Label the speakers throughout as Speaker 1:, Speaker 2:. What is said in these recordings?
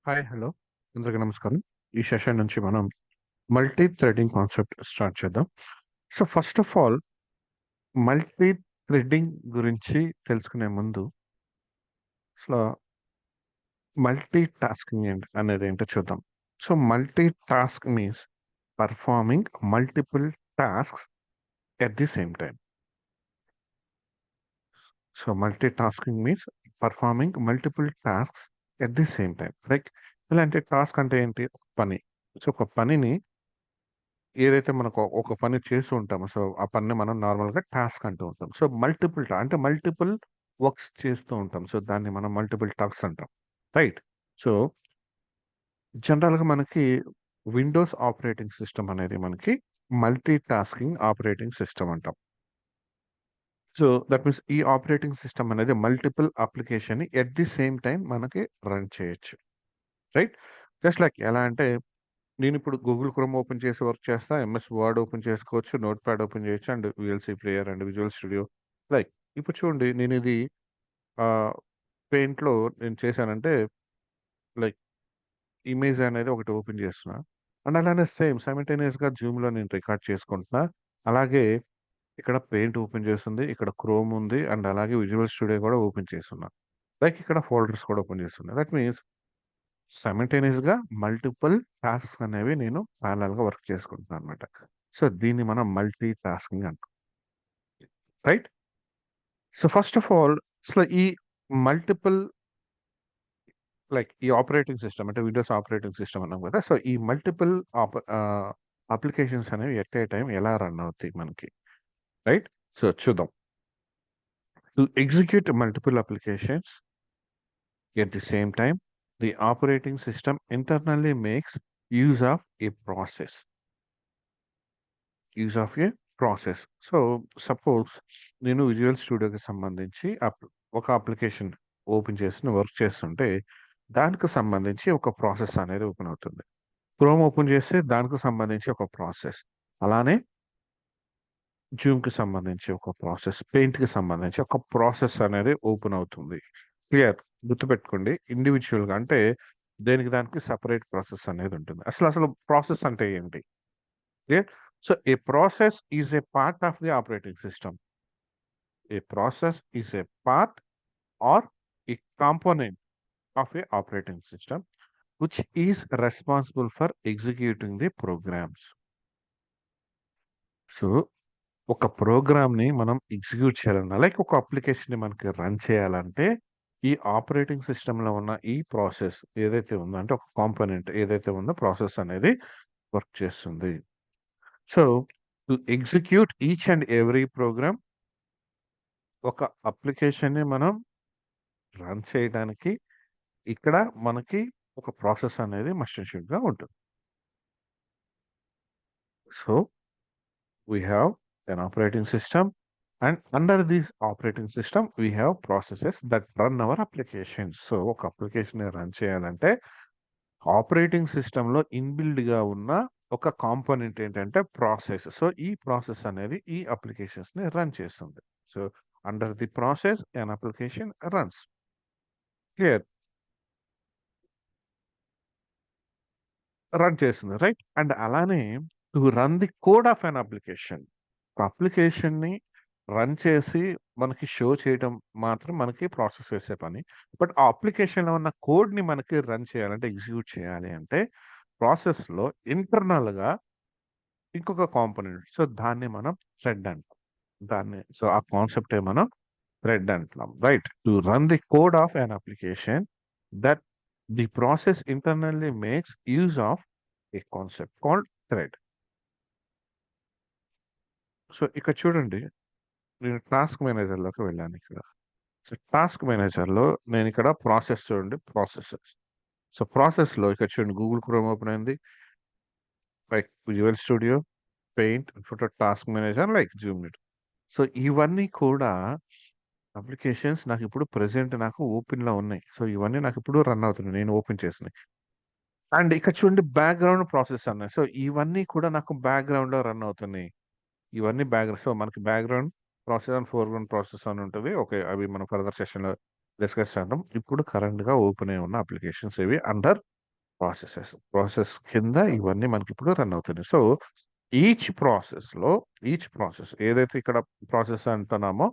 Speaker 1: Hi. Hello. అందరికీ నమస్కారం. ఈ సెషన్ నుంచి మనం మల్టీ థ్రెడింగ్ కాన్సెప్ట్ స్టార్ట్ చేద్దాం. So, first of all multi threading గురించి తెలుసుకునే ముందు అసల మల్టీ టాస్కింగ్ అనేదేంటో చూద్దాం. So, multi task means performing multiple tasks at the same time. So, multi tasking means performing multiple tasks at the same time. Like ఎలా అంటే task అంటే ఏంటి? ఒక పని. సో, ఒక పనిని ఏదైతే మనకు ఒక పని చేస్తూ ఉంటామో, సో, ఆ పనిని మనం నార్మల్‌గా టాస్క్ అంటూ ఉంటాం. సో, అంటే మల్టిపుల్ వర్క్స్ చేస్తూ ఉంటాం. సో, దాన్ని మనం మల్టిపుల్ టాస్క్స్ అంటాం. రైట్. సో, జనరల్‌గా మనకి విండోస్ ఆపరేటింగ్ సిస్టమ్ అనేది మనకి మల్టీ టాస్కింగ్ ఆపరేటింగ్ సిస్టమ్ అంటాం. సో, దట్ మీన్స్ ఈ ఆపరేటింగ్ సిస్టమ్ అనేది మల్టిపుల్ అప్లికేషన్‌ని ఎట్ ది సేమ్ టైమ్ మనకి రన్ చేయొచ్చు. రైట్. జస్ట్ లైక్ ఎలా అంటే నేనిప్పుడు గూగుల్ క్రోమ్ ఓపెన్ చేసి వర్క్ చేస్తా. ఎంఎస్ వర్డ్ ఓపెన్ చేసుకోవచ్చు. నోట్‌ప్యాడ్ ఓపెన్ చేయొచ్చు. And VLC player and Visual Studio. Like ఇప్పుడు చూడండి నేనిది ఆహ్, పెయింట్‌లో నేను చేశానంటే లైక్ ఇమేజ్ అనేది ఒకటి ఓపెన్ చేస్తున్నా. అండ్ అలానే సేమ్ సైమల్టేనియస్‌గా జూమ్‌లో నేను రికార్డ్ చేసుకుంటున్నా. అలాగే ఇక్కడ పెయింట్ ఓపెన్ చేసుంది. ఇక్కడ క్రోమ్ ఉంది. అండ్ అలాగే విజువల్ స్టూడియో కూడా ఓపెన్ చేసున్నా. లైక్ ఇక్కడ ఫోల్డర్స్ కూడా ఓపెన్ చేస్తున్నా. దట్ మీన్స్ సైమల్టేనియస్‌గా మల్టిపుల్ టాస్క్స్ అనేవి నేను పారలెల్‌గా వర్క్ చేసుకుంటున్నాననమాట. సో, దీన్ని మనం మల్టీ టాస్కింగ్ అంటాం. Right? So, first of all అసలు ఈ మల్టిపుల్ ఈ ఆపరేటింగ్ సిస్టమ్ అంటే విండోస్ ఆపరేటింగ్ సిస్టమ్ అన్నాం కదా! సో, ఈ మల్టిపుల్ అప్లికేషన్స్ అనేవి ఎట్ ఏ టైమ్ ఎలా రన్ అవుతాయి మనకి. రైట్? సో, చూద్దాం. To execute multiple applications at the same time, the operating system internally makes use of a process. Use of A process. So, suppose నేను visual స్టూడియోకి సంబంధించి ఒక application open చేసి work చేస్తుంటే, దానికి సంబంధించి ఒక ప్రాసెస్ అనేది ఓపెన్ అవుతుంది. క్రోమ్ ఓపెన్ చేస్తే దానికి సంబంధించి ఒక ప్రాసెస్. అలానే జూమ్‌కి సంబంధించి ఒక ప్రాసెస్, పెయింట్‌కి సంబంధించి ఒక ప్రాసెస్ అనేది ఓపెన్ అవుతుంది. క్లియర్. గుర్తుపెట్టుకోండి. ఇండివిడ్యువల్‌గా అంటే దేనికి దానికి సెపరేట్ ప్రాసెస్ అనేది ఉంటుంది. అసలు ప్రాసెస్ అంటే ఏంటి? Clear? So a process is a part of the operating system. A process is a part or a component of a operating system which is responsible for executing the programs. So, ఒక ప్రోగ్రామ్‌ని మనం execute చేయాలన్నా, like ఒక అప్లికేషన్‌ని మనకి run చేయాలంటే, ఈ operating సిస్టమ్‌లో ఉన్న ఈ ప్రాసెస్ ఏదైతే ఉందో, అంటే ఒక కాంపోనెంట్ ఏదైతే ఉందో ప్రాసెస్ అనేది వర్క్ చేస్తుంది. So, to execute each and every program ఒక అప్లికేషన్‌ని మనం రన్ చేయడానికి ఇక్కడ మనకి ఒక ప్రాసెస్ అనేది మస్ట్ అండ్ షుడ్‌గా ఉంటుంది. So, we have an operating system and under this operating system we have processes that run our applications. So, ఒక అప్లికేషన్‌ని రన్ చేయాలంటే ఆపరేటింగ్ సిస్టమ్‌లో ఇన్‌బిల్డ్‌గా ఉన్న ఒక కాంపోనెంట్ ఏంటంటే ప్రాసెస్. సో, ఈ ప్రాసెస్ అనేది ఈ అప్లికేషన్స్‌ని రన్ చేస్తుంది. So, under the process an application runs. Clear. Run చేస్తుంది. రైట్? అండ్ అలానే to run the code of an application. ఒక అప్లికేషన్‌ని రన్ చేసి మనకి షో చేయడం మాత్రం మనకి ప్రాసెస్ చేసే పని. బట్ ఆ అప్లికేషన్‌లో ఉన్న కోడ్‌ని మనకి రన్ చేయాలంటే, ఎగ్జిక్యూట్ చేయాలి అంటే ప్రాసెస్‌లో ఇంటర్నల్‌గా ఇంకొక కాంపోనెంట్. సో, దాన్ని మనం థ్రెడ్ అంటాం. సో, ఆ కాన్సెప్టే మనం థ్రెడ్ అంటున్నాం. Right? To run the code of an application that the process internally makes use of a concept called thread. So, ఇక్కడ చూడండి నేను టాస్క్ మేనేజర్‌లోకి వెళ్ళానిక్కడ. సో, టాస్క్ మేనేజర్‌లో నేనిక్కడ ప్రాసెస్ చూడండి ప్రాసెసెస్. సో, ప్రాసెస్‌లో ఇక్కడ చూడండి గూగుల్ క్రోమ్ ఓపెన్ అయింది. Like Visual Studio, paint, photo task manager like Zoom Meet. So, ఇవన్నీ కూడా అప్లికేషన్స్ నాకిప్పుడు ప్రెజెంట్ నాకు ఓపెన్‌లో ఉన్నాయి. సో, ఇవన్నీ నాకిప్పుడు రన్ అవుతున్నాయి. నేను ఓపెన్ చేసినయి. అండ్ ఇక్కడ చూడండి బ్యాక్‌గ్రౌండ్ ప్రాసెస్ అన్నాయి. సో, ఇవన్నీ కూడా నాకు బ్యాక్‌గ్రౌండ్‌లో రన్ అవుతున్నాయి. ఇవన్నీ సో, మనకి background process and foreground process అని ఉంటది. ఓకే. అవి మనం ఫర్దర్ సెషన్‌లో డిస్కస్ చేద్దాం. ఇప్పుడు కరెంట్‌గా ఓపెన్ అయ్యి ఉన్న అప్లికేషన్స్ ఇవి అండర్ ప్రాసెస్ కింద ఇవన్నీ మనకి ఇప్పుడు రన్ అవుతున్నాయి. సో ఈచ్ ప్రాసెస్ ఏదైతే ఇక్కడ ప్రాసెస్ అంటున్నామో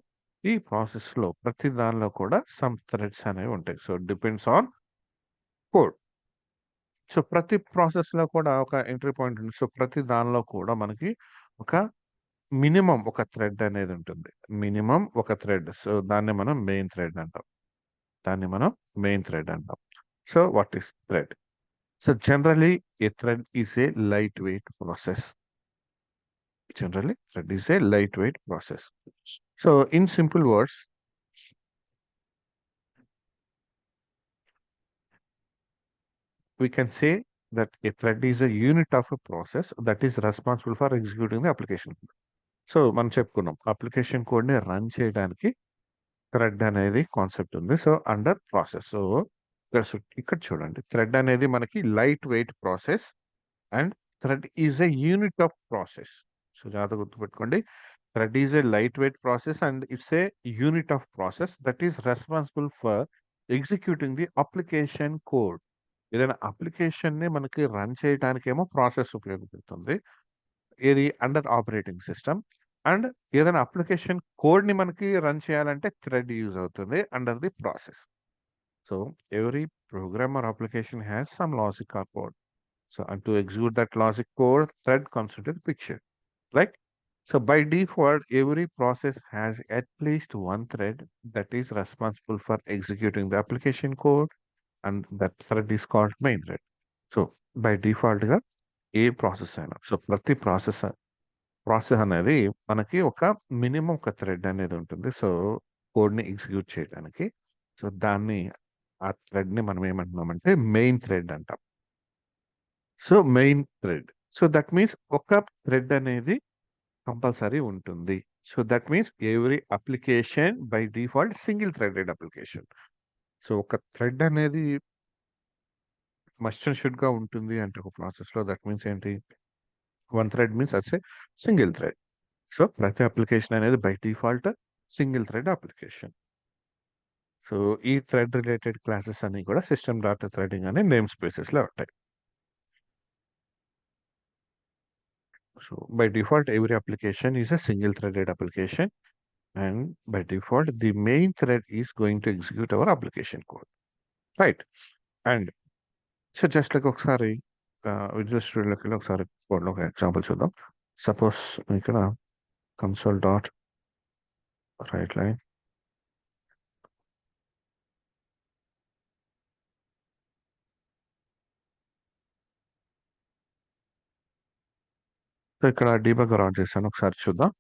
Speaker 1: ఈ ప్రాసెస్ లో ప్రతి దానిలో కూడా సమ్ థ్రెడ్స్ అనేవి ఉంటాయి. So depends on code. So ప్రతి ప్రాసెస్ లో కూడా ఒక ఎంట్రీ పాయింట్ ఉంది. సో ప్రతి దానిలో కూడా మనకి ఒక మినిమం ఒక థ్రెడ్ అనేది ఉంటుంది. మినిమం ఒక థ్రెడ్. సో దాన్ని మనం మెయిన్ థ్రెడ్ అంటాం. So what is thread? So generally a thread is a lightweight process. So in simple words, we can say that a thread is a unit of a process that is responsible for executing the application. So మనం చెప్పుకున్నాం application code ని run చేయడానికి thread అనేది concept ఉంది. So under process. So ఇక్కడ చూడండి, thread అనేది మనకి light weight process and thread is a unit of process. So జాగ్రత్త గుర్తుపెట్టుకోండి, thread is a light weight process and it's a unit of process that is responsible for executing the application code. ఏదైనా application ని మనకి run చేయడానికి ఏమో process ఉపయోగపడుతుంది, ఏది under operating system. And ఏదైనా అప్లికేషన్ కోడ్ ని మనకి రన్ చేయాలంటే థ్రెడ్ యూజ్ అవుతుంది under the process. So every program or application has some logic or code. So and to execute that logic code, thread comes into the picture, right? So by default, every process has at least one thread that is responsible for executing the application code, and that thread is called main thread. So by default గా ఏ process అయినా, so ప్రతి process అనేది మనకి ఒక minimum ఒక thread అనేది ఉంటుంది. So code ని ఎగ్జిక్యూట్ చేయడానికి. సో దాన్ని ఆ థ్రెడ్ ని మనం ఏమంటున్నామంటే మెయిన్ థ్రెడ్ అంటాం. So main thread. So that means ఒక థ్రెడ్ అనేది కంపల్సరీ ఉంటుంది. So that means every application by default single threaded application. So ఒక థ్రెడ్ అనేది మస్ట్ అండ్ షుడ్ గా ఉంటుంది అంటే ఒక ప్రాసెస్ లో, దట్ మీన్స్ ఏంటి, one thread means అట్స్ a single thread. So ప్రతి అప్లికేషన్ అనేది by default single thread application. So ఈ థ్రెడ్ రిలేటెడ్ క్లాసెస్ అన్ని కూడా సిస్టమ్ డాటా థ్రెడింగ్ అనే నేమ్ స్పేసెస్ లో ఉంటాయి. So by default, every application is a single threaded application, and by default, the main thread is going to execute our application code, right? And so just like ఒకసారి visual స్టూడియోలోకి వెళ్ళి ఒకసారి కోడ్లో ఒక example చూద్దాం. Suppose ఇక్కడ console dot write line, so ఇక్కడ debugger on చేశాను, ఒకసారి చూద్దాం.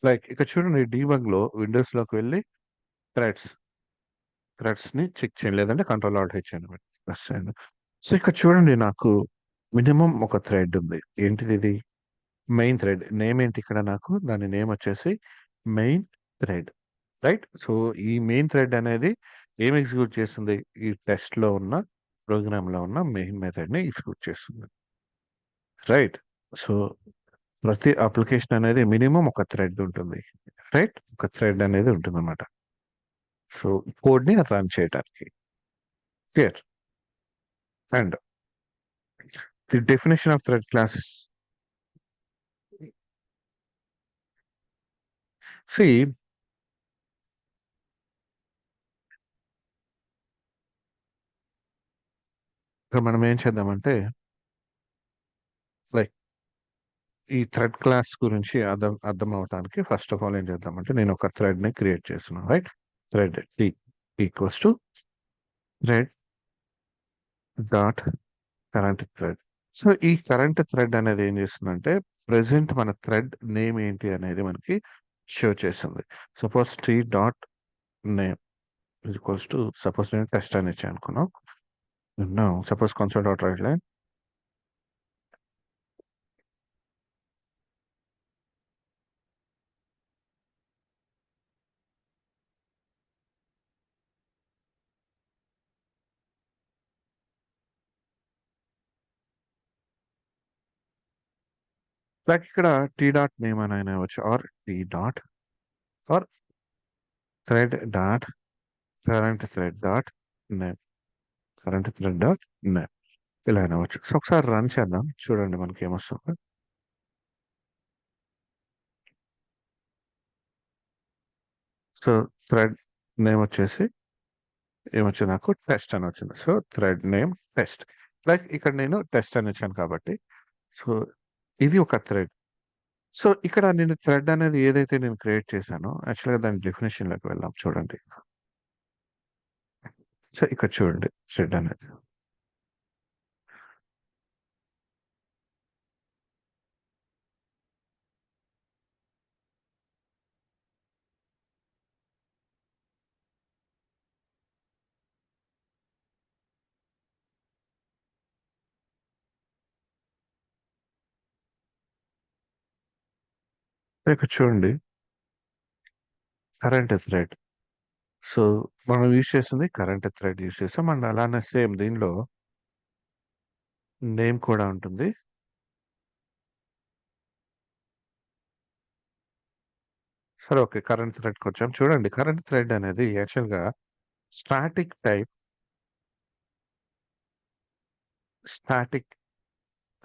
Speaker 1: లైక్ ఇక్కడ చూడండి, డీబగ్ లో విండోస్ లోకి వెళ్ళి థ్రెడ్స్ ని చెక్ చేయండి, లేదంటే కంట్రోల్ ఆల్ట్ హెచ్ అని ప్రెస్ చేయండి. సో ఇక్కడ చూడండి, నాకు మినిమం ఒక థ్రెడ్ ఉంది. ఏంటిది ఇది? Main thread. నేమ్ ఏంటి ఇక్కడ? నాకు దాని నేమ్ వచ్చేసి మెయిన్ థ్రెడ్, రైట్? సో ఈ మెయిన్ థ్రెడ్ అనేది ఏం ఎగ్జిక్యూట్ చేస్తుంది? ఈ టెస్ట్ లో ఉన్న ప్రోగ్రామ్ లో ఉన్న మెయిన్ మెథడ్ ని ఎగ్జిక్యూట్ చేస్తుంది, రైట్? సో ప్రతి అప్లికేషన్ అనేది మినిమం ఒక థ్రెడ్ ఉంటుంది, రైట్? ఒక థ్రెడ్ అనేది ఉంటుంది అనమాట. సో కోడ్ ని రన్ చేయడానికి. Clear? And the definition of thread class. See, ఇక్కడ మనం ఏం చేద్దామంటే, లైక్ ఈ థ్రెడ్ క్లాస్ గురించి అర్థం అవడానికి ఫస్ట్ ఆఫ్ ఆల్ ఏం చేద్దామంటే, నేను ఒక థ్రెడ్ ని క్రియేట్ చేస్తున్నాను, right? Thread t equals to thread dot current thread. So ఈ కరెంట్ థ్రెడ్ అనేది ఏం చేస్తుందంటే, ప్రెసెంట్ మన థ్రెడ్ నేమ్ ఏంటి అనేది మనకి షో చేస్తుంది. Suppose t dot name equals to, suppose నేను టెస్ట్ అని ఇచ్చాను అనుకున్నాం. Suppose console dot write line, like ఇక్కడ టీ డాట్ నేమ్ అని అయినా వచ్చు, or t dot or thread dot current thread dot name current thread dot name ఇలా అనవచ్చు. సో ఒకసారి రన్ చేద్దాం, చూడండి మనకి ఏమొస్తుంది. సో థ్రెడ్ నేమ్ వచ్చేసి ఏమొచ్చింది, నాకు టెస్ట్ అని వచ్చింది. So thread name test. Like ఇక్కడ నేను టెస్ట్ అని ఇచ్చాను కాబట్టి సో ఇది ఒక థ్రెడ్. సో ఇక్కడ నేను థ్రెడ్ అనేది ఏదైతే నేను క్రియేట్ చేశానో యాక్చువల్గా దాని డెఫినేషన్లోకి వెళ్దాం, చూడండి. సో ఇక్కడ చూడండి థ్రెడ్ అనేది. ఇక్కడ చూడండి కరెంట్ థ్రెడ్. సో మనం యూజ్ చేసింది కరెంట్ థ్రెడ్ యూజ్ చేసాం, అండ్ అలానే సేమ్ దీనిలో నేమ్ కూడా ఉంటుంది. సరే ఓకే, కరెంట్ థ్రెడ్కి వచ్చాం. చూడండి కరెంట్ థ్రెడ్ అనేది యాక్చువల్గా static type, static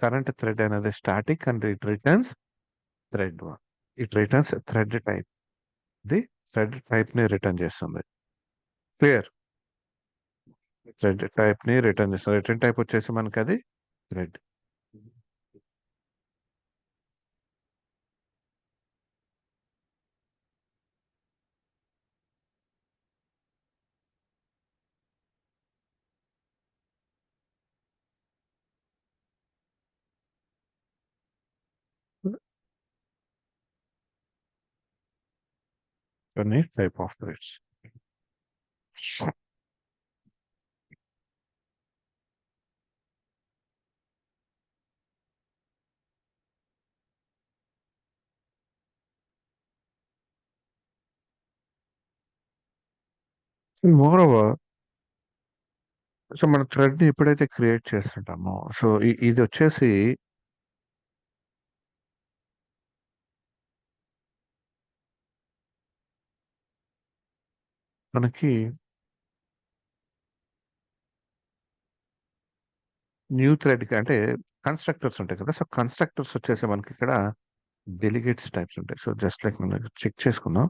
Speaker 1: current thread అనేది static and it returns thread one. It returns thread type. ఇది థ్రెడ్ టైప్ ని రిటర్న్ చేస్తుంది. క్లియర్? థ్రెడ్ టైప్ ని రిటర్న్ చేస్తుంది. రిటర్న్ టైప్ వచ్చేసి మనకి అది థ్రెడ్. కొన్ని type of threads. More over, so మన థ్రెడ్ ని ఎప్పుడైతే క్రియేట్ చేస్తుంటామో సో ఇది వచ్చేసి మనకి న్యూ థ్రెడ్ అంటే కన్స్ట్రక్టర్స్ ఉంటాయి కదా. సో కన్స్ట్రక్టర్స్ వచ్చేసి మనకి ఇక్కడ డెలిగేట్స్ టైప్స్ ఉంటాయి. సో జస్ట్ లైక్ మనం చెక్ చేసుకుందాం.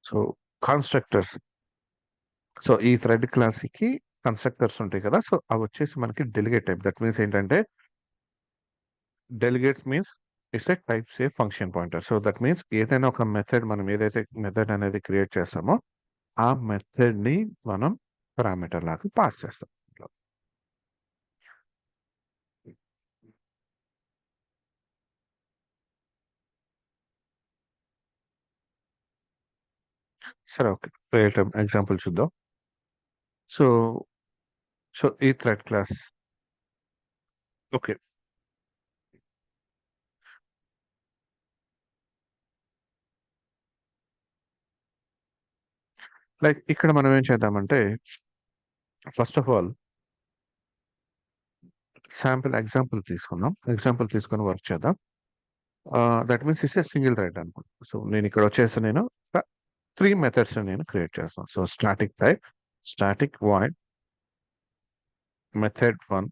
Speaker 1: సో కన్స్ట్రక్టర్స్, సో ఈ థ్రెడ్ క్లాస్ కి కన్స్ట్రక్టర్స్ ఉంటాయి కదా. సో అవి వచ్చేసి మనకి డెలిగేట్ టైప్. దట్ మీన్స్ ఏంటంటే delegates means it's a type safe function pointer. So that means ఏదైనా ఒక మెథడ్, మనం ఏదైతే మెథడ్ అనేది క్రియేట్ చేస్తామో ఆ మెథడ్ ని మనం పారామీటర్ లాగా పాస్ చేస్తాం. సరే ఓకే, క్రియేట్ ఎగ్జాంపుల్ చూద్దాం. సో సో ఈ థ్రెడ్ క్లాస్ ఓకే. లైక్ ఇక్కడ మనం ఏం చేద్దామంటే first of all sample example తీసుకుందాం. ఎగ్జాంపుల్ తీసుకొని వర్క్ చేద్దాం. That means it's a single thread అనుకోండి. సో నేను ఇక్కడ వచ్చేసి నేను 3 మెథడ్స్ నేను క్రియేట్ చేస్తాను. So static type, static void, method 1.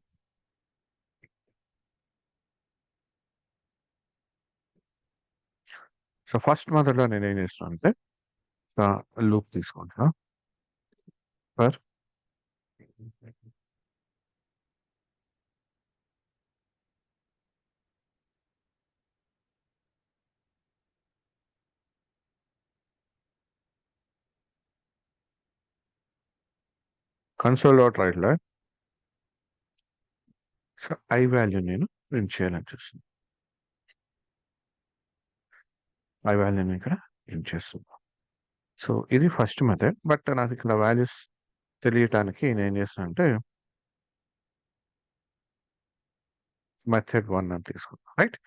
Speaker 1: So first method లో నేను ఏం చేస్తాను అంటే లూప్ తీసుకుంటా ఫర్ కన్సోల్ డాట్ రైట్ లో సో ఐ వాల్యూ నేను ప్రింట్ చేయాలని చూస్తున్నాను. ఐ వాల్యూ నేను ఇక్కడ ప్రింట్ చేస్తున్నాను. సో ఇది ఫస్ట్ మెథడ్. బట్ నాకు ఇక్కడ వాల్యూస్ తెలియటానికి నేను ఏం చేస్తాను అంటే మెథడ్ 1 అని తీసుకున్నాను, రైట్.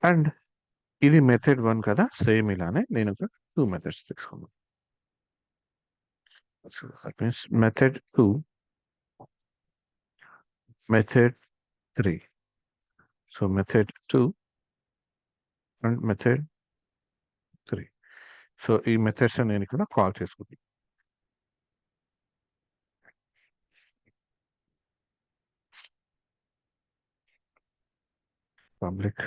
Speaker 1: అండ్ ఇది మెథడ్ 1 కదా! సేమ్ ఇలానే నేను ఒక 2 మెథడ్స్ తీసుకున్నాను. So, that means method 2, method 3. So, method 2 and method 3. So, ఈ మెథడ్స్ నేను ఇక్కడ కాల్ చేసుకుంటాను. Public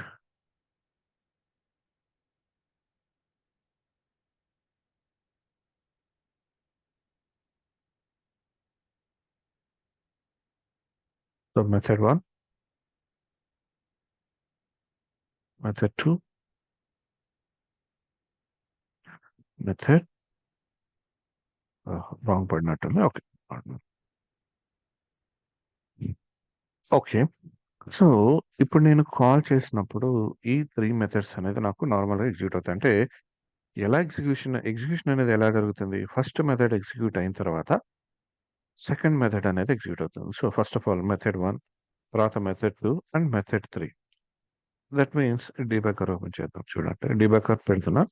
Speaker 1: so, method 1, method 2, method wrong పడినట్టుంది. ఓకే. ఓకే. సో, ఇప్పుడు నేను కాల్ చేసినప్పుడు ఈ 3 మెథడ్స్ అనేది నాకు నార్మల్‌గా ఎగ్జిక్యూట్ అవుతాయి. అంటే ఎలా ఎగ్జిక్యూషన్ అనేది ఎలా జరుగుతుంది? ఫస్ట్ మెథడ్ ఎగ్జిక్యూట్ అయిన తర్వాత సెకండ్ మెథడ్ అనేది ఎగ్జిక్యూట్ అవుతుంది. So, first of all method 1, తర్వాత method 2 and method 3. That means debugger open చేద్దాం. చూడండి. డీబగ్గర్ పెడుతున్నా.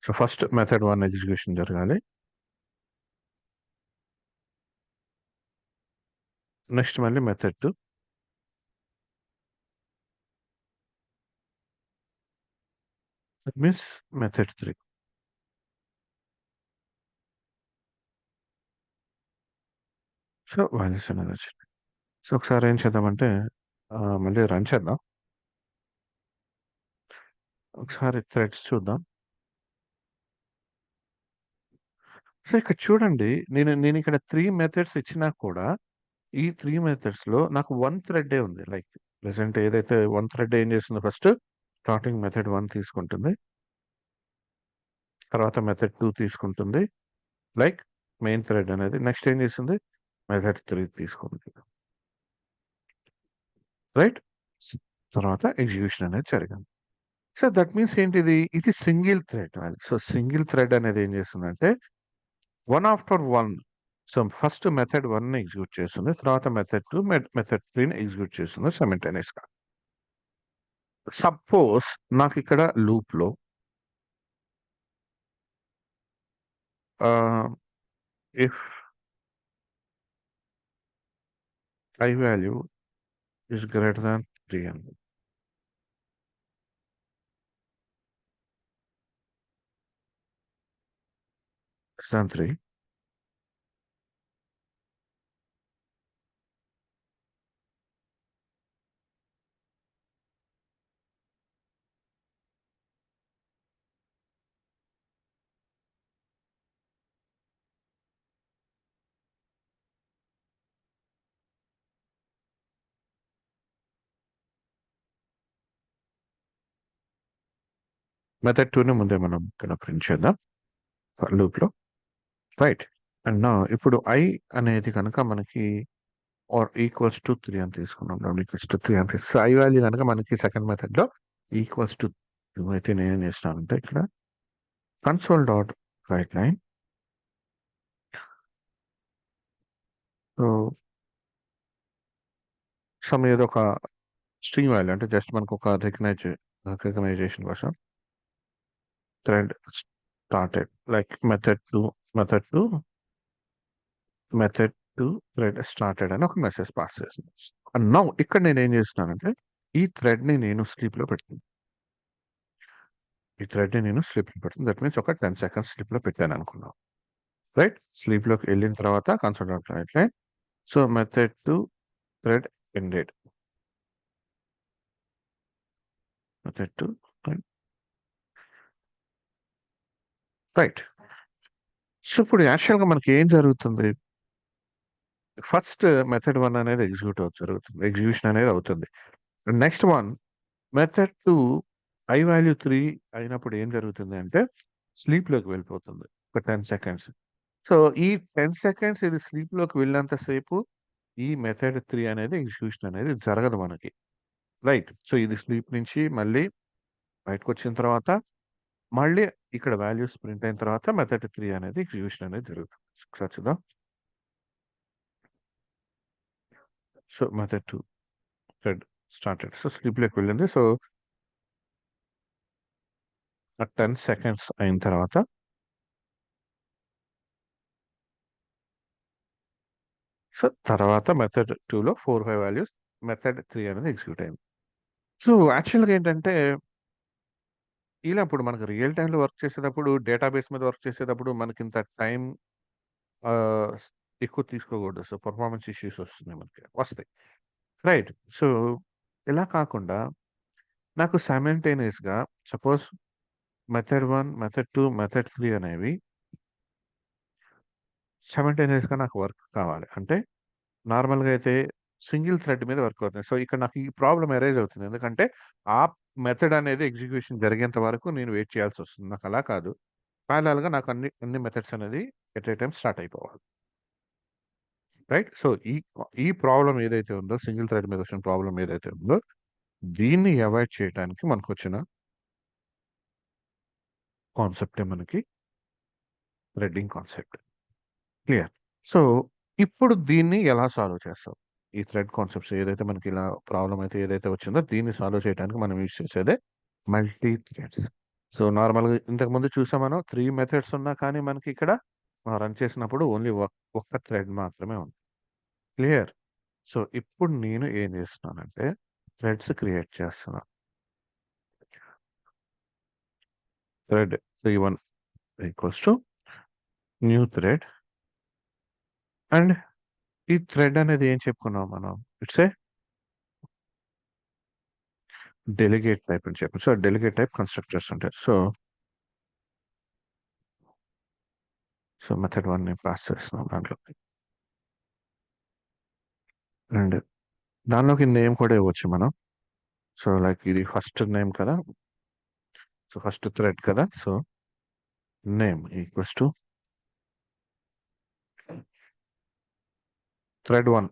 Speaker 1: సో, ఫస్ట్ మెథడ్ 1 ఎగ్జిక్యూషన్ జరగాలి. నెక్స్ట్ మళ్ళీ method 2. That means method 3. So, values అనేది వచ్చింది. సో, ఒకసారి ఏం చేద్దామంటే మళ్ళీ రన్ చేద్దాం. ఒకసారి థ్రెడ్స్ చూద్దాం. సో, ఇక్కడ చూడండి. నేనిక్కడ 3 మెథడ్స్ ఇచ్చినా కూడా ఈ 3 మెథడ్స్‌లో నాకు 1 థ్రెడ్డే ఉంది. లైక్ ప్రెజెంట్ ఏదైతే 1 థ్రెడ్ ఏం చేస్తుందో ఫస్ట్ స్టార్టింగ్ మెథడ్ 1 తీసుకుంటుంది. తర్వాత మెథడ్ 2 తీసుకుంటుంది. లైక్ మెయిన్ థ్రెడ్ అనేది. నెక్స్ట్ ఏం చేస్తుంది? మెథడ్ 3 తీసుకుంటుంది. రైట్? తర్వాత ఎగ్జిక్యూషన్ అనేది జరిగింది. సో, దట్ మీన్స్ ఏంటిది? ఇది single thread. So, single thread అనేది ఏం చేస్తుందంటే one after one. So, first method 1ని ఎగ్జిక్యూట్ చేస్తుంది. తర్వాత మెథడ్ 2, మెథడ్ 3ని ఎగ్జిక్యూట్ చేస్తుంది సైమల్టేనియస్‌గా. సపోజ్ నాకిక్కడ లూప్‌లో ఆహ్, if I value is greater than 3 అని. Less than 3. మెథడ్ 2ని ముందే మనం ఇక్కడ ప్రింట్ చేద్దాం లూప్‌లో. రైట్. అండ్ నౌ ఇప్పుడు I అనేది గనక మనకి ఈక్వల్స్ టు 3 అని తీసుకున్నాం. ఈక్వల్స్ టు 3 అని సో, I వాల్యూ గనక మనకి సెకండ్ మెథడ్‌లో ఈక్వల్స్ టు 2 అయితే నేనేం చేస్తానంటే ఇక్కడ console dot write line. So, some ఏదో ఒక స్ట్రింగ్ వాల్యూ అంటే జస్ట్ మనకొక రికగ్నైజేషన్ కోసం thread started like method 2 method 2 thread started అని ఒక మెసేజ్ పాస్ చేస్తుంది. అండ్ నౌ ఇక్కడ నేనేం చేస్తున్నానంటే ఈ థ్రెడ్‌ని నేను స్లీప్‌లో పెడుతున్నా. ఈ థ్రెడ్‌ని నేను స్లీప్‌లో పెడుతున్నా. దట్ మీన్స్ ఒక 10 సెకండ్స్ స్లీప్‌లో పెట్టాననుకుందాం. రైట్? స్లీప్‌లోకి ఎళ్ళిన తర్వాత console dot write line. So, method 2 thread ended. Method 2 right. So, ఇప్పుడు యాక్చువల్‌గా మనకి ఏం జరుగుతుంది? ఫస్ట్ మెథడ్ 1 అనేది జరుగుతుంది. ఎగ్జిక్యూషన్ అనేది అవుతుంది. Next one method 2 I value 3 అయినప్పుడు ఏం జరుగుతుంది అంటే స్లీప్‌లోకి వెళ్ళిపోతుంది. ఒక 10 సెకండ్స్. సో, ఈ 10 సెకండ్స్ ఇది స్లీప్‌లోకి వెళ్ళినంత సేపు ఈ మెథడ్ 3 అనేది ఎగ్జిక్యూషన్ అనేది జరగదు మనకి. రైట్. సో, ఇది స్లీప్ నుంచి మళ్ళీ బయటకొచ్చిన తర్వాత మళ్ళీ ఇక్కడ వాల్యూస్ ప్రింట్ అయిన తర్వాత మెథడ్ 3 అనేది ఎగ్జిక్యూషన్ అనేది జరుగుతుంది. ఒకసారి చూద్దాం. So method 2 thread started. So స్లీప్లోకి వెళ్ళింది. సో ఆ 10 సెకండ్స్ అయిన తర్వాత సో తర్వాత మెథడ్ 2లో 4, 5 వాల్యూస్, మెథడ్ 3 అనేది ఎగ్జిక్యూట్ అయింది. సో యాక్చువల్గా ఏంటంటే ఇలా ఇప్పుడు మనకు రియల్ టైంలో వర్క్ చేసేటప్పుడు, డేటాబేస్ మీద వర్క్ చేసేటప్పుడు మనకి ఇంత టైం ఆహ్, ఎక్కువ తీసుకోకూడదు. సో పర్ఫార్మెన్స్ ఇష్యూస్ వస్తున్నాయి మనకి. వస్తాయి. రైట్. సో ఇలా కాకుండా నాకు సైమల్టేనియస్‌గా సపోజ్ మెథడ్ 1, మెథడ్ 2, మెథడ్ 3 అనేవి సైమల్టేనియస్‌గా నాకు వర్క్ కావాలి. అంటే నార్మల్‌గా అయితే సింగిల్ థ్రెడ్ మీద వర్క్ అవుతుంది. సో ఇక్కడ నాకు ఈ ప్రాబ్లమ్ అరైజ్ అవుతుంది. ఎందుకంటే ఆ మెథడ్ అనేది ఎగ్జిక్యూషన్ జరిగేంత వరకు నేను వెయిట్ చేయాల్సొస్తుంది. నాకు అలా కాదు. ప్యారలల్‌గా నాకు అన్ని మెథడ్స్ అనేది ఎట్ ఎ టైమ్ స్టార్ట్ అయిపోవాలి. రైట్. సో ఈ ప్రాబ్లమ్ ఏదైతే ఉందో, సింగిల్ థ్రెడ్ మీద వచ్చిన ప్రాబ్లమ్ ఏదైతే ఉందో, దీన్ని అవాయిడ్ చేయడానికి మనకొచ్చిన కాన్సెప్టే మనకి థ్రెడ్డింగ్ కాన్సెప్ట్. క్లియర్. సో ఇప్పుడు దీన్ని ఎలా సాల్వ్ చేస్తాం? ఈ థ్రెడ్ కాన్సెప్ట్స్ ఏదైతే మనకి ఇలా ప్రాబ్లమ్ అయితే ఏదైతే వచ్చిందో దీన్ని సాల్వ్ చేయడానికి మనం యూజ్ చేసేదే మల్టీ థ్రెడ్స్. సో నార్మల్‌గా ఇంతకుముందు చూసాం మనం 3 మెథడ్స్ ఉన్నా కానీ మనకి ఇక్కడ రన్ చేసినప్పుడు ఓన్లీ ఒక్క థ్రెడ్ మాత్రమే ఉంది. క్లియర్. సో ఇప్పుడు నేను ఏం చేస్తున్నానంటే థ్రెడ్స్ క్రియేట్ చేస్తున్నా. Thread 31 equals to new thread and ఈ థ్రెడ్ అనేది ఏం చెప్పుకున్నాం మనం? ఇట్స్ ఏ డెలిగేట్ టైప్ అని చెప్పి. సో డెలిగేట్ టైప్ కన్‌స్ట్రక్టర్స్ ఉంటాయి. సో మెథడ్ 1ని పాస్ చేస్తున్నాం దాంట్లోకి. అండ్ దానిలోకి నేమ్ కూడా ఇవ్వచ్చు మనం. సో లైక్ ఇది ఫస్ట్ నేమ్ కదా! సో ఫస్ట్ థ్రెడ్ కదా! So name equals to thread 1.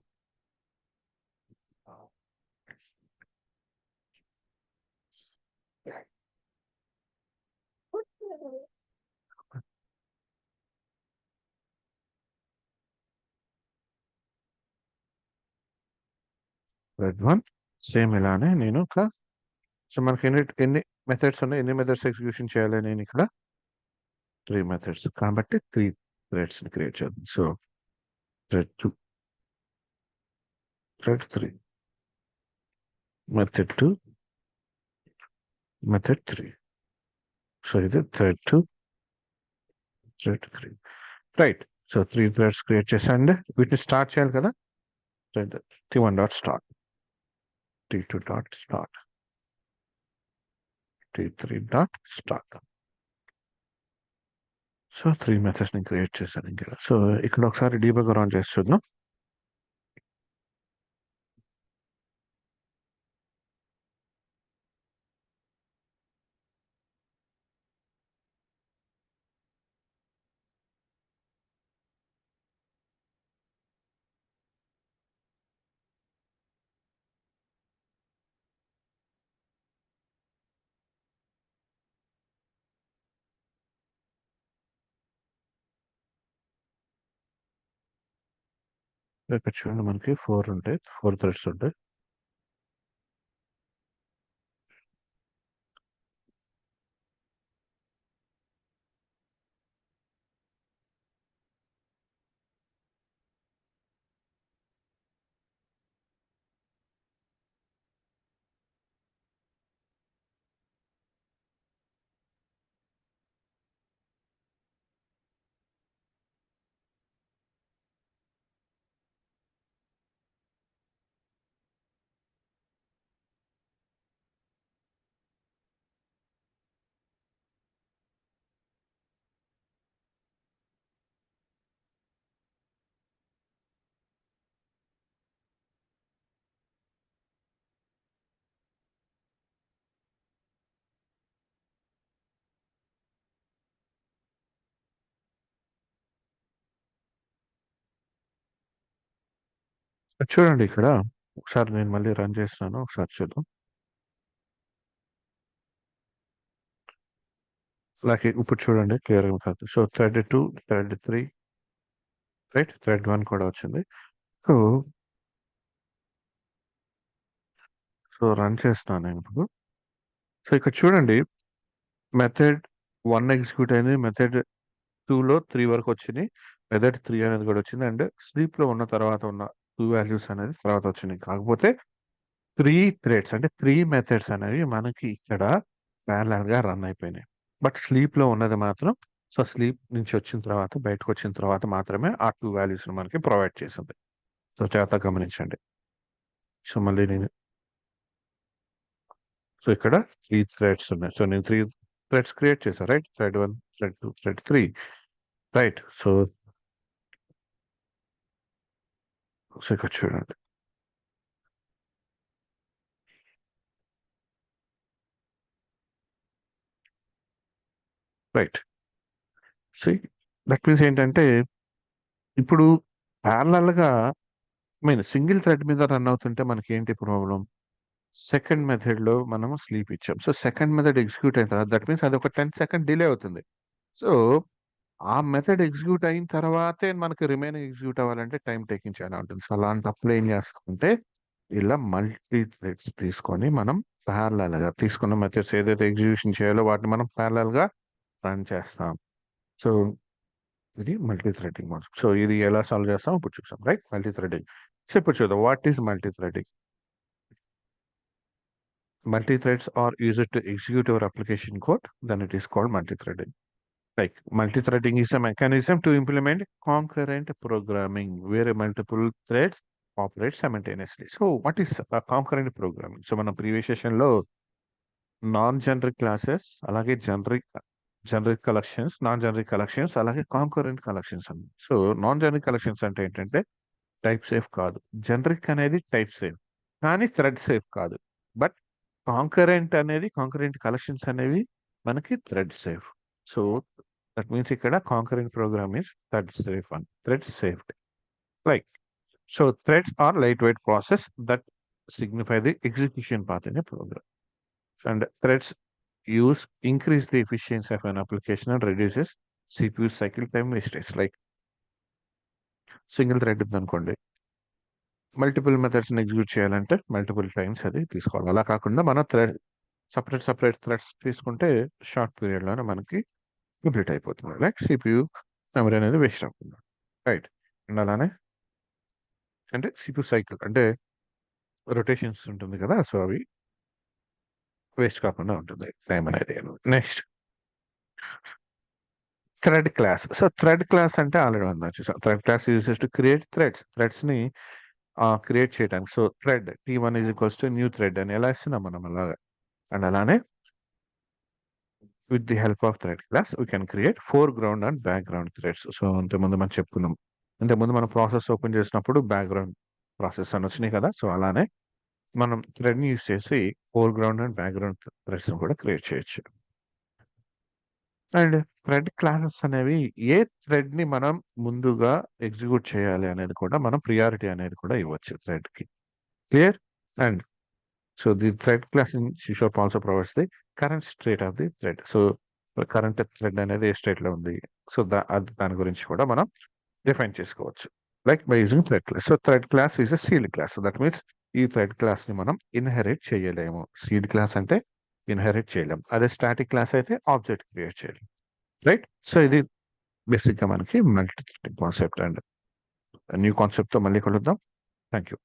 Speaker 1: Thread 1 same ఇలానే నేను ఒక సో మనకి ఎన్ని మెథడ్స్ ఉన్నాయి? ఎన్ని మెథడ్స్ ఎగ్జిక్యూషన్ చేయాలి నేను ఇక్కడ? 3 మెథడ్స్. కాబట్టి 3 థ్రెడ్స్‌ని క్రియేట్ చేద్దాం. So thread 2, thread 3, method 2, method 3. So ఇది thread 2, thread 3. Right. So 3 threads create చేశాను. వీటిని స్టార్ట్ చేయాలి కదా! Thread T1 dot start, T2 dot start, T3 dot start. So 3 మెథడ్స్‌ని క్రియేట్ చేశాను ఇక్కడ. సో ఇక్కడ ఒకసారి డీబగ్గర్ ఆన్ చేసి చూద్దాం. ఇక్కడ చూడండి మనకి 4 ఉంటాయి. 4 థ్రెడ్స్ ఉంటాయి. చూడండి ఇక్కడ ఒకసారి నేను మళ్ళీ రన్ చేస్తున్నాను. ఒకసారి చూద్దాం. లైక్ ఇప్పుడు చూడండి క్లియర్‌గా కాదు. So thread 2, thread 3 right. Thread 1 కూడా వచ్చింది. సో సో రన్ చేస్తున్నాను నేను ఇప్పుడు. సో ఇక్కడ చూడండి, మెథడ్ 1 ఎగ్జిక్యూట్ అయింది, మెథడ్ 2లో 3 వరకు వచ్చినాయి, మెథడ్ 3 అనేది కూడా వచ్చింది, అండ్ స్లీప్లో ఉన్న తర్వాత ఉన్న 2 వాల్యూస్ అనేది తర్వాత వచ్చినాయి. కాకపోతే 3 థ్రెడ్స్ అంటే 3 మెథడ్స్ అనేవి మనకి ఇక్కడ ప్యారలల్గా రన్ అయిపోయినాయి. బట్ స్లీప్లో ఉన్నది మాత్రం, సో స్లీప్ నుంచి వచ్చిన తర్వాత బయటకు వచ్చిన తర్వాత మాత్రమే ఆ 2 వాల్యూస్ మనకి ప్రొవైడ్ చేసింది. సో జాగ్రత్తగా గమనించండి. సో మళ్ళీ నేను, సో ఇక్కడ 3 థ్రెడ్స్ ఉన్నాయి. సో నేను 3 థ్రెడ్స్ క్రియేట్ చేశాను, right? Thread 1, thread 2, thread 3, right? So ఇక్కడ చూడండి, రైట్? సి దట్ మీన్స్ ఏంటంటే, ఇప్పుడు ప్యారలల్గా సింగిల్ థ్రెడ్ మీద రన్ అవుతుంటే మనకి ఏంటి ప్రాబ్లం? సెకండ్ మెథడ్లో మనం స్లీప్ ఇచ్చాం. సో సెకండ్ మెథడ్ ఎగ్జిక్యూట్ అయిన తర్వాత దట్ మీన్స్ అది ఒక 10 సెకండ్ డిలే అవుతుంది. సో ఆ మెథడ్ ఎగ్జిక్యూట్ అయిన తర్వాతే మనకి రిమైనింగ్ ఎగ్జిక్యూట్ అవ్వాలంటే టైం టేకింగ్ చాలా ఉంటుంది. సో అలాంటప్పుడు ఏం చేస్తామంటే, ఇలా మల్టీ థ్రెడ్స్ తీసుకొని మనం ప్యారలల్గా తీసుకున్న మెథడ్స్ ఏదైతే ఎగ్జిక్యూషన్ చేయాలో వాటిని మనం ప్యారలల్గా రన్ చేస్తాం. సో ఇది మల్టీ థ్రెడింగ్ మోడ్. సో ఇది ఎలా సాల్వ్ చేస్తాం ఇప్పుడు చూసాం, రైట్? Multi threading. సో ఇప్పుడు చూద్దాం, what is multi threading. Multi-threads are used to execute our application code, then it is called multi-threading. Like multi-threading is a mechanism to implement concurrent programming where multiple threads operate simultaneously. So what is concurrent programming? So మన previous session లో non generic classes, అలాగే generic collections, non generic collections, అలాగే concurrent collections అన్ని. So non generic collections అంటే ఏంటంటే type safe కాదు, generic అనేది type safe కానీ థ్రెడ్ సేఫ్ కాదు. బట్ కాంకరెంట్ కలెక్షన్స్ అనేవి మనకి thread safe. So that means ఇక్కడ concurrent program is thread safe and thread safed, right? So threads are light weight process that signify the execution path in a program, and threads use increase the efficiency of an application and reduces CPU cycle time wastage. Like single thread ఉందనుకోండి, multiple methods execute చేయాలంటే multiple times అది తీసుకోవాలి. అలా కాకుండా మన separate threads తీసుకుంటే short పీరియడ్లోనే మనకి complete అయిపోతుంది. లైక్ CPU మెమరీ అనేది వేస్ట్ అవుతుంది, రైట్? అండ్ అలానే అంటే CPU సైకిల్ అంటే రొటేషన్స్ ఉంటుంది కదా, సో అవి వేస్ట్ కాకుండా ఉంటుంది టైం అనేది. Next thread class. So thread class అంటే ఆల్రెడీ ఉందా చూసాం. Thread class uses to create థ్రెడ్స్ని క్రియేట్ చేయడానికి. So thread T1 is equals to new thread అని ఎలా ఇస్తున్నాం మనం అలాగా. అండ్ అలానే with the help of thread class we can create foreground and background threads. So అంతకుముందు మనం చెప్పుకున్నాం, అంతకుముందు మనం ప్రాసెస్ ఓపెన్ చేసినప్పుడు బ్యాక్గ్రౌండ్ ప్రాసెస్ అని వచ్చినాయి కదా. సో అలానే మనం థ్రెడ్ని యూజ్ చేసి ఫోర్గ్రౌండ్ అండ్ బ్యాక్గ్రౌండ్ థ్రెడ్స్ని కూడా క్రియేట్ చేయొచ్చు. అండ్ థ్రెడ్ క్లాసెస్ అనేవి ఏ థ్రెడ్ని మనం ముందుగా ఎగ్జిక్యూట్ చేయాలి అనేది కూడా మనం ప్రియారిటీ అనేది కూడా ఇవ్వచ్చు థ్రెడ్కి. Clear? And so the thread class in C# also provides the current state of the thread. So current thread అనేది ఏ స్టేట్లో ఉంది, సో దాని గురించి కూడా మనం డిఫైన్ చేసుకోవచ్చు, like by using thread class. So thread class is a sealed class. That means ఈ థ్రెడ్ క్లాస్ని మనం ఇన్హెరిట్ చేయలేము. సీల్డ్ క్లాస్ అంటే ఇన్హెరిట్ చేయలేము, అదే స్టాటిక్ క్లాస్ అయితే ఆబ్జెక్ట్ క్రియేట్ చేయలేము, రైట్? సో ఇది బేసిక్గా మనకి మల్టీ కాన్సెప్ట్. అండ్ న్యూ కాన్సెప్ట్తో మళ్ళీ కలుద్దాం. Thank you.